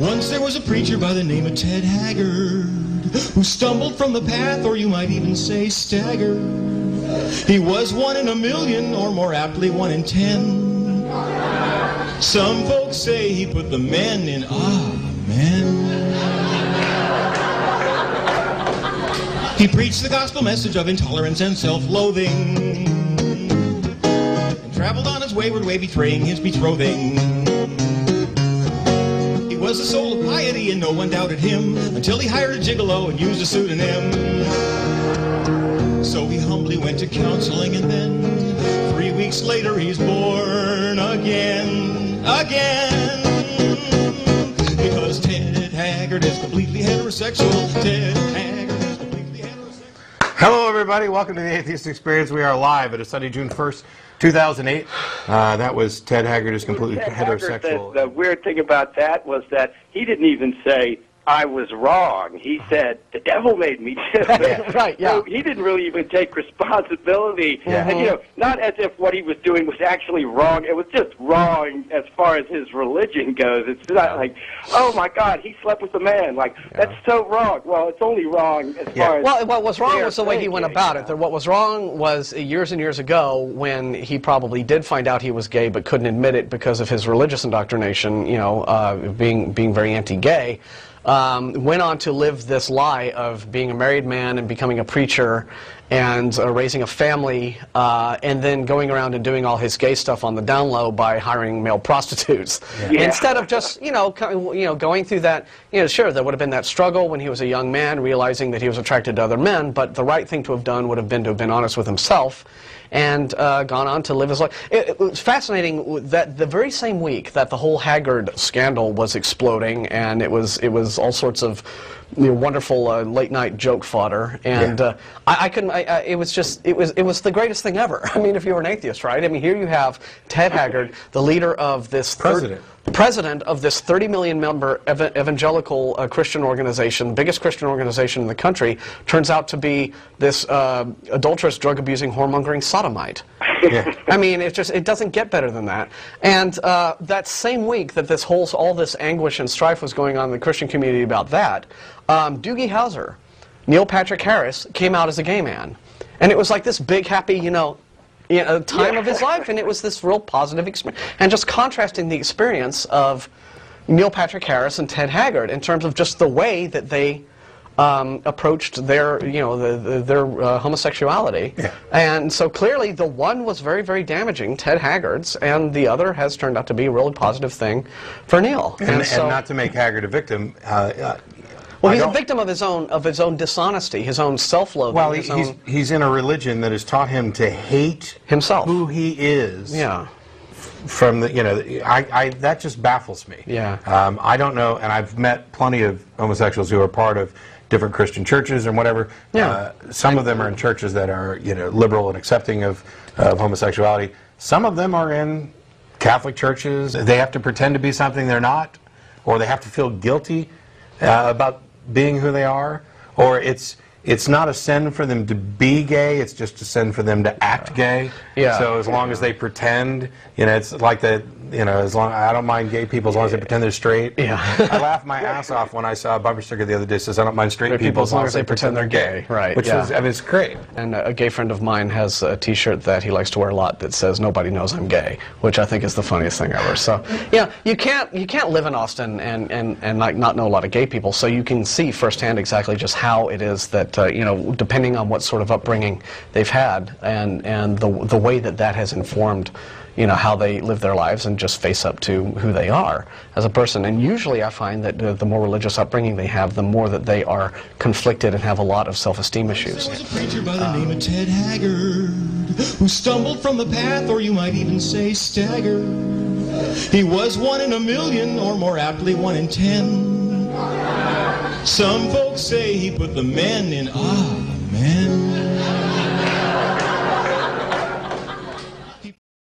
Once there was a preacher by the name of Ted Haggard who stumbled from the path, or you might even say staggered. He was 1 in a million, or more aptly 1 in 10. Some folks say he put the men in amen. He preached the gospel message of intolerance and self-loathing, and traveled on his wayward way betraying his betrothing. He was the soul of piety and no one doubted him, until he hired a gigolo and used a pseudonym. So he humbly went to counseling, and then 3 weeks later he's born again, because Ted Haggard is completely heterosexual. Ted Haggard is completely heterosexual. Hello everybody, welcome to the Atheist Experience. We are live. It is Sunday, June 1st, 2008. That was Ted Haggard is completely heterosexual. The weird thing about that was that he didn't even say, I was wrong. He said, the devil made me do it. Right, yeah. So he didn't really even take responsibility. Yeah. And, you know, not as if what he was doing was actually wrong. It was just wrong as far as his religion goes. It's not like, oh, my God, he slept with a man. Like, that's so wrong. Well, it's only wrong as far as... Well, what was wrong was the way he went about it. What was wrong was years and years ago when he probably did find out he was gay but couldn't admit it because of his religious indoctrination, you know, being very anti-gay. Went on to live this lie of being a married man and becoming a preacher and raising a family, and then going around and doing all his gay stuff on the down low by hiring male prostitutes. Yeah. Instead of just, you know, going through that, you know, sure, there would have been that struggle when he was a young man, realizing that he was attracted to other men, but the right thing to have done would have been to have been honest with himself and gone on to live his life. It was fascinating that the very same week that the whole Haggard scandal was exploding, and it was all sorts of, you know, wonderful late night joke fodder, and I couldn't. It was the greatest thing ever. I mean, if you were an atheist, right? I mean, here you have Ted Haggard, the leader of this president of this 30 million member evangelical Christian organization, biggest Christian organization in the country, turns out to be this adulterous, drug-abusing, whoremongering sodomite. Yeah. I mean, it doesn't get better than that. And that same week that all this anguish and strife was going on in the Christian community about that, Doogie Howser, Neil Patrick Harris, came out as a gay man, and it was like this big, happy, time of his life, and it was this real positive experience. And just contrasting the experience of Neil Patrick Harris and Ted Haggard in terms of just the way that they approached their, their homosexuality. Yeah. And so clearly the one was very, very damaging, Ted Haggard's, and the other has turned out to be a really positive thing for Neil. And not to make Haggard a victim. Well, he's a victim of his own dishonesty, his own self-loathing. Well, he's in a religion that has taught him to hate himself, who he is. Yeah. From the, that just baffles me. Yeah. I don't know, and I've met plenty of homosexuals who are part of different Christian churches and whatever. Yeah. Some of them are in churches that are, liberal and accepting of homosexuality. Some of them are in Catholic churches. They have to pretend to be something they're not, or they have to feel guilty about being who they are, or it's not a sin for them to be gay, it's just a sin for them to act gay. Yeah. So as long as they pretend, it's like that, as long I don't mind gay people as long as they pretend they're straight. Yeah. I laughed my ass off when I saw a bumper sticker the other day that says I don't mind straight people as long as they pretend they're gay. Right. Which was, it's great. And a gay friend of mine has a T-shirt that he likes to wear a lot that says "Nobody knows I'm gay," which I think is the funniest thing ever. So yeah, you can't live in Austin and like not know a lot of gay people, so you can see firsthand exactly just how it is that depending on what sort of upbringing they've had and the way that has informed how they live their lives and just face up to who they are as a person. And usually I find that the more religious upbringing they have, the more that they are conflicted and have a lot of self-esteem issues. There was a preacher by the name of Ted Haggard who stumbled from the path, or you might even say staggered. He was 1 in a million, or more aptly 1 in 10. Some folks say he put the men in amen.